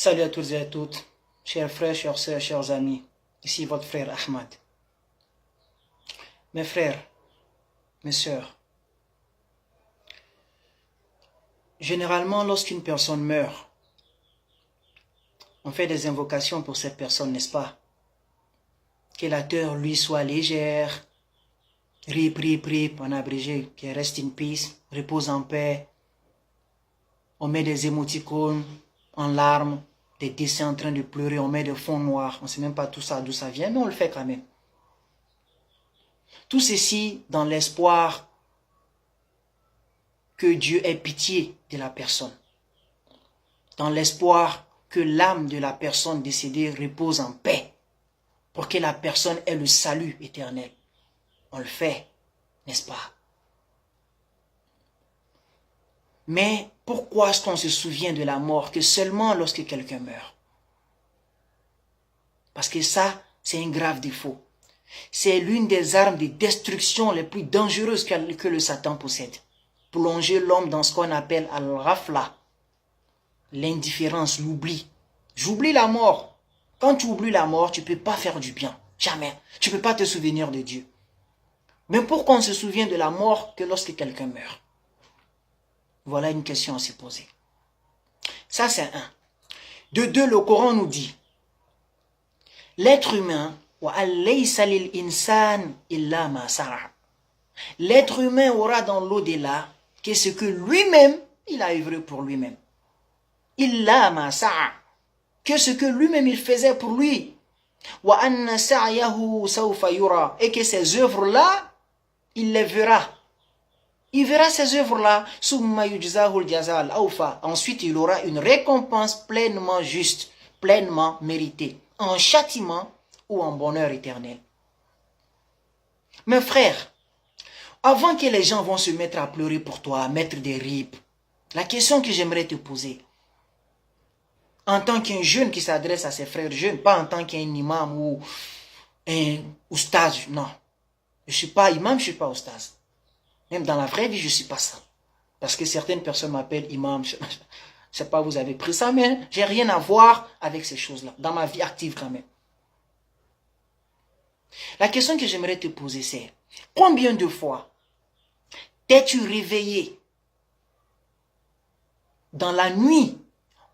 Salut à toutes et à toutes, chers frères, chères sœurs, chers amis. Ici votre frère Ahmad. Mes frères, mes sœurs, généralement lorsqu'une personne meurt, on fait des invocations pour cette personne, n'est-ce pas? Que la terre lui soit légère, RIP, en abrégé, que rest in peace, repose en paix. On met des émoticônes en larmes, des dessins en train de pleurer, on met des fonds noirs, on ne sait même pas tout ça d'où ça vient, mais on le fait quand même. Tout ceci dans l'espoir que Dieu ait pitié de la personne, dans l'espoir que l'âme de la personne décédée repose en paix, pour que la personne ait le salut éternel. On le fait, n'est-ce pas? Mais pourquoi est-ce qu'on se souvient de la mort que seulement lorsque quelqu'un meurt? Parce que ça, c'est un grave défaut. C'est l'une des armes de destruction les plus dangereuses que le Satan possède. Plonger l'homme dans ce qu'on appelle al-rafla, l'indifférence, l'oubli. J'oublie la mort. Quand tu oublies la mort, tu ne peux pas faire du bien. Jamais. Tu ne peux pas te souvenir de Dieu. Mais pourquoi on se souvient de la mort que lorsque quelqu'un meurt? Voilà une question à se poser. Ça, c'est un. De deux, le Coran nous dit, l'être humain, l'être humain aura dans l'au-delà que ce que lui-même, il a œuvré pour lui-même. Que ce que lui-même il faisait pour lui. Et que ces œuvres-là, il les verra. Il verra ces œuvres-là. Ensuite, il aura une récompense pleinement juste, pleinement méritée, en châtiment ou en bonheur éternel. Mes frères, avant que les gens vont se mettre à pleurer pour toi, à mettre des ripes, la question que j'aimerais te poser, en tant qu'un jeune qui s'adresse à ses frères jeunes, pas en tant qu'un imam ou un oustaz, non. Je ne suis pas imam, je ne suis pas oustaz. Même dans la vraie vie, je ne suis pas ça. Parce que certaines personnes m'appellent imam. Je ne sais pas, vous avez pris ça, mais j'ai rien à voir avec ces choses-là. Dans ma vie active quand même. La question que j'aimerais te poser, c'est combien de fois t'es-tu réveillé dans la nuit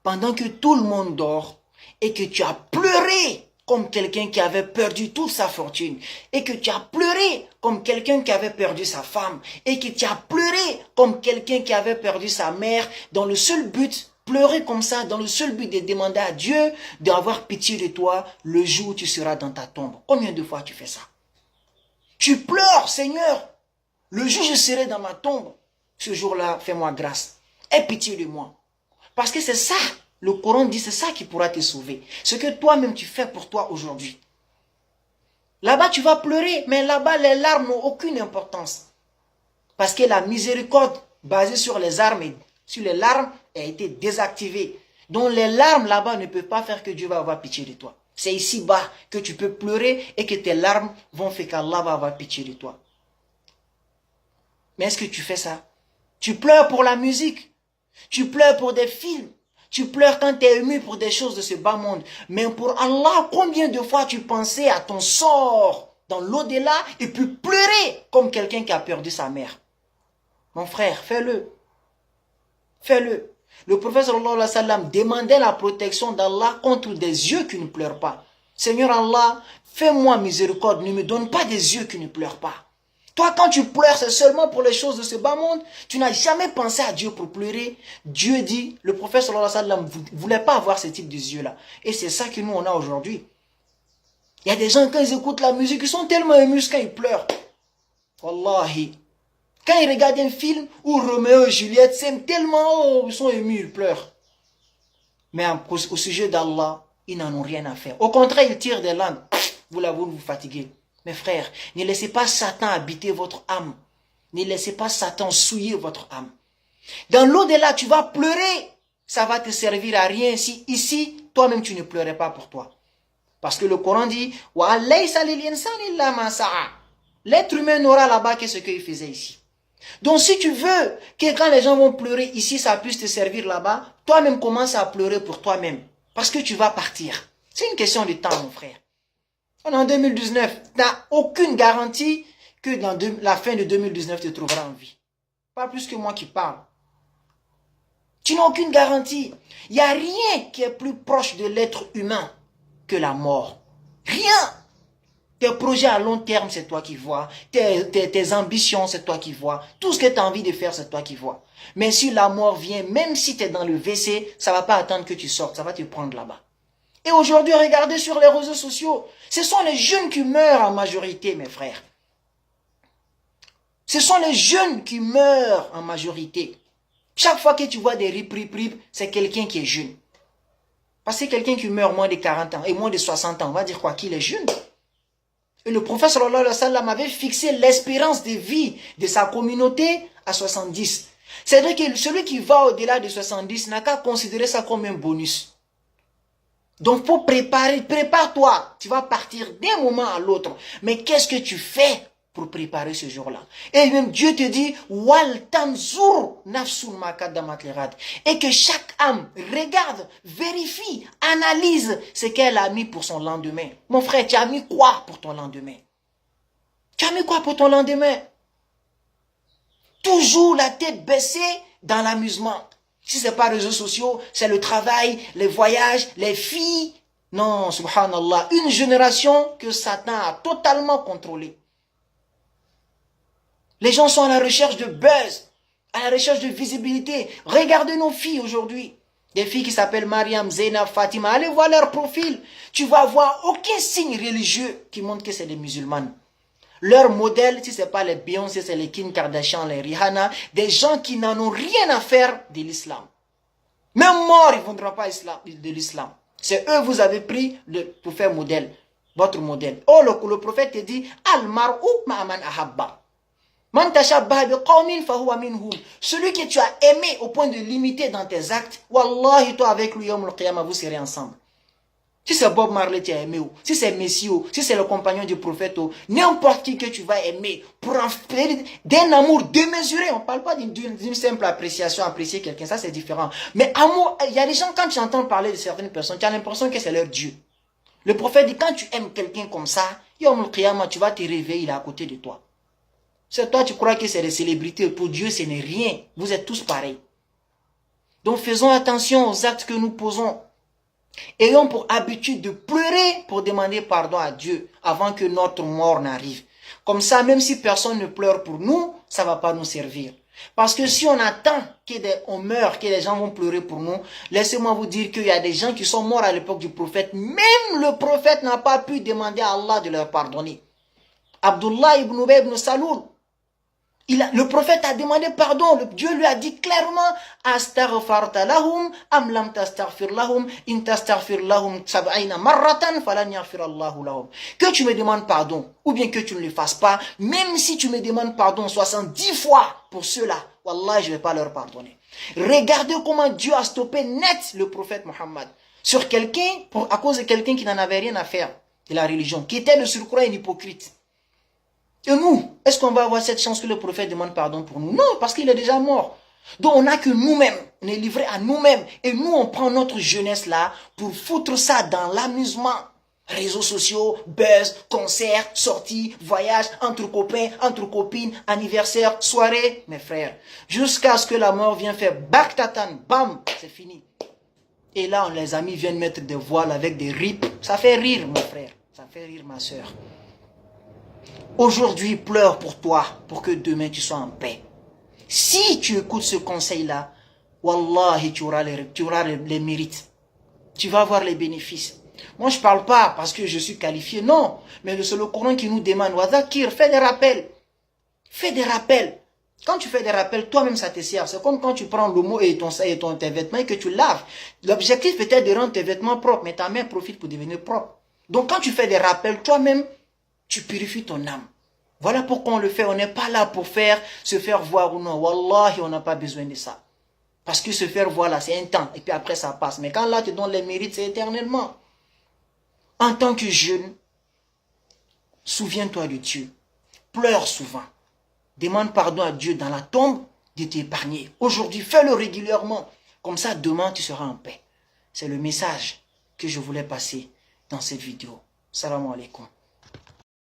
pendant que tout le monde dort et que tu as pleuré comme quelqu'un qui avait perdu toute sa fortune, et que tu as pleuré comme quelqu'un qui avait perdu sa femme, et que tu as pleuré comme quelqu'un qui avait perdu sa mère, dans le seul but, pleurer comme ça, dans le seul but de demander à Dieu d'avoir pitié de toi le jour où tu seras dans ta tombe. Combien de fois tu fais ça? Tu pleures, Seigneur, le jour où je serai dans ma tombe, ce jour-là, fais-moi grâce, aie pitié de moi. Parce que c'est ça. Le Coran dit, c'est ça qui pourra te sauver. Ce que toi-même tu fais pour toi aujourd'hui. Là-bas, tu vas pleurer, mais là-bas, les larmes n'ont aucune importance. Parce que la miséricorde basée sur les larmes a été désactivée. Donc les larmes là-bas ne peuvent pas faire que Dieu va avoir pitié de toi. C'est ici-bas que tu peux pleurer et que tes larmes vont faire qu'Allah va avoir pitié de toi. Mais est-ce que tu fais ça? Tu pleures pour la musique. Tu pleures pour des films. Tu pleures quand tu es ému pour des choses de ce bas monde. Mais pour Allah, combien de fois tu pensais à ton sort dans l'au-delà et puis pleurer comme quelqu'un qui a perdu sa mère? Mon frère, fais-le. Fais-le. Le prophète sallallahu alayhi wa sallam demandait la protection d'Allah contre des yeux qui ne pleurent pas. Seigneur Allah, fais-moi miséricorde, ne me donne pas des yeux qui ne pleurent pas. Toi, quand tu pleures, c'est seulement pour les choses de ce bas monde. Tu n'as jamais pensé à Dieu pour pleurer. Dieu dit, le prophète sallallahu alayhi wa sallam ne voulait pas avoir ce type de yeux-là. Et c'est ça que nous, on a aujourd'hui. Il y a des gens, quand ils écoutent la musique, ils sont tellement émus quand ils pleurent. Wallahi. Quand ils regardent un film où Roméo et Juliette s'aiment tellement, ils sont émus, ils pleurent. Mais au sujet d'Allah, ils n'en ont rien à faire. Au contraire, ils tirent des langues. Vous vous fatiguez. Mes frères, ne laissez pas Satan habiter votre âme. Ne laissez pas Satan souiller votre âme. Dans l'au-delà, tu vas pleurer. Ça va te servir à rien si ici, toi-même, tu ne pleurais pas pour toi. Parce que le Coran dit, l'être humain n'aura là-bas que ce qu'il faisait ici. Donc si tu veux que quand les gens vont pleurer ici, ça puisse te servir là-bas, toi-même commence à pleurer pour toi-même. Parce que tu vas partir. C'est une question de temps, mon frère. On est en 2019. Tu n'as aucune garantie que dans la fin de 2019, tu te trouveras en vie. Pas plus que moi qui parle. Tu n'as aucune garantie. Il n'y a rien qui est plus proche de l'être humain que la mort. Rien. Tes projets à long terme, c'est toi qui vois. Tes ambitions, c'est toi qui vois. Tout ce que tu as envie de faire, c'est toi qui vois. Mais si la mort vient, même si tu es dans le WC, ça ne va pas attendre que tu sortes. Ça va te prendre là-bas. Et aujourd'hui, regardez sur les réseaux sociaux. Ce sont les jeunes qui meurent en majorité, mes frères. Ce sont les jeunes qui meurent en majorité. Chaque fois que tu vois des rip, c'est quelqu'un qui est jeune. Parce que quelqu'un qui meurt moins de 40 ans et moins de 60 ans, on va dire quoi, qu'il est jeune. Et le prophète sallallahu alayhi wa sallam avait fixé l'espérance de vie de sa communauté à 70. C'est-à-dire que celui qui va au-delà de 70 n'a qu'à considérer ça comme un bonus. Donc, faut prépare-toi. Tu vas partir d'un moment à l'autre. Mais qu'est-ce que tu fais pour préparer ce jour-là? Et même Dieu te dit, Wal tanzur nafsun ma qaddamat lighad. Et que chaque âme regarde, vérifie, analyse ce qu'elle a mis pour son lendemain. Mon frère, tu as mis quoi pour ton lendemain? Tu as mis quoi pour ton lendemain? Toujours la tête baissée dans l'amusement. Si ce n'est pas les réseaux sociaux, c'est le travail, les voyages, les filles. Non, subhanallah, une génération que Satan a totalement contrôlée. Les gens sont à la recherche de buzz, à la recherche de visibilité. Regardez nos filles aujourd'hui. Des filles qui s'appellent Mariam, Zainab, Fatima. Allez voir leur profil. Tu vas voir aucun signe religieux qui montre que c'est des musulmanes. Leur modèle, si ce n'est pas les Beyoncé, c'est les Kim Kardashian, les Rihanna, des gens qui n'en ont rien à faire de l'islam. Même morts, ils ne voudront pas de l'islam. C'est eux vous avez pris pour faire modèle, votre modèle. Oh, le prophète te dit, Al-mar'u ma'aman ahabba. Man tashabbaha biqawmin fahuwa minhum. Celui que tu as aimé au point de limiter dans tes actes, wallahi, toi avec lui, yawm al-qiyamah, vous serez ensemble. Si c'est Bob Marley tu as aimé, si c'est Messi, si c'est le compagnon du prophète, n'importe qui que tu vas aimer, pour en faire d'un amour démesuré, on ne parle pas d'une simple appréciation, apprécier quelqu'un, ça c'est différent. Mais amour, il y a des gens, quand tu entends parler de certaines personnes, tu as l'impression que c'est leur Dieu. Le prophète dit, quand tu aimes quelqu'un comme ça, Yawm al-Qiyamah, tu vas te réveiller, il est à côté de toi. C'est toi, tu crois que c'est des célébrités, pour Dieu, ce n'est rien. Vous êtes tous pareils. Donc faisons attention aux actes que nous posons. Ayons pour habitude de pleurer pour demander pardon à Dieu avant que notre mort n'arrive. Comme ça, même si personne ne pleure pour nous, ça ne va pas nous servir. Parce que si on attend qu'on meure, que les gens vont pleurer pour nous, laissez-moi vous dire qu'il y a des gens qui sont morts à l'époque du prophète. Même le prophète n'a pas pu demander à Allah de leur pardonner. Abdullah ibn Ubay ibn Saloul, le prophète a demandé pardon. Dieu lui a dit clairement, Astaghfarta lahum, am lam tastaghfir lahum, in tastaghfir lahum sab'ina marratan, falan yaghfir Allahu lahum. Que tu me demandes pardon, ou bien que tu ne le fasses pas, même si tu me demandes pardon 70 fois pour ceux-là, wallah, je ne vais pas leur pardonner. Regardez comment Dieu a stoppé net le prophète Mohammed sur quelqu'un, à cause de quelqu'un qui n'en avait rien à faire de la religion, qui était le surcroît un hypocrite. Et nous, est-ce qu'on va avoir cette chance que le prophète demande pardon pour nous? Non, parce qu'il est déjà mort. Donc on n'a que nous-mêmes, on est livré à nous-mêmes. Et nous, on prend notre jeunesse là pour foutre ça dans l'amusement. Réseaux sociaux, buzz, concerts, sorties, voyages, entre copains, entre copines, anniversaires, soirées, mes frères. Jusqu'à ce que la mort vienne faire baktatan, bam, c'est fini. Et là, les amis viennent mettre des voiles avec des rips. Ça fait rire, mon frère. Ça fait rire, ma soeur. Aujourd'hui, pleure pour toi, pour que demain tu sois en paix. Si tu écoutes ce conseil-là, wallahi, tu auras les mérites. Tu vas avoir les bénéfices. Moi, je ne parle pas parce que je suis qualifié, non. Mais c'est le Coran qui nous demande, Wazakir, fais des rappels. Fais des rappels. Quand tu fais des rappels, toi-même, ça te sert. C'est comme quand tu prends l'eau et tes vêtements et que tu laves. L'objectif peut-être de rendre tes vêtements propres, mais ta main profite pour devenir propre. Donc, quand tu fais des rappels, toi-même, tu purifies ton âme. Voilà pourquoi on le fait. On n'est pas là pour se faire voir ou non. Wallahi, on n'a pas besoin de ça. Parce que se faire voir là, c'est un temps. Et puis après, ça passe. Mais quand là, tu donnes les mérites, c'est éternellement. En tant que jeune, souviens-toi de Dieu. Pleure souvent. Demande pardon à Dieu dans la tombe de t'épargner. Aujourd'hui, fais-le régulièrement. Comme ça, demain, tu seras en paix. C'est le message que je voulais passer dans cette vidéo. Salam alaikum.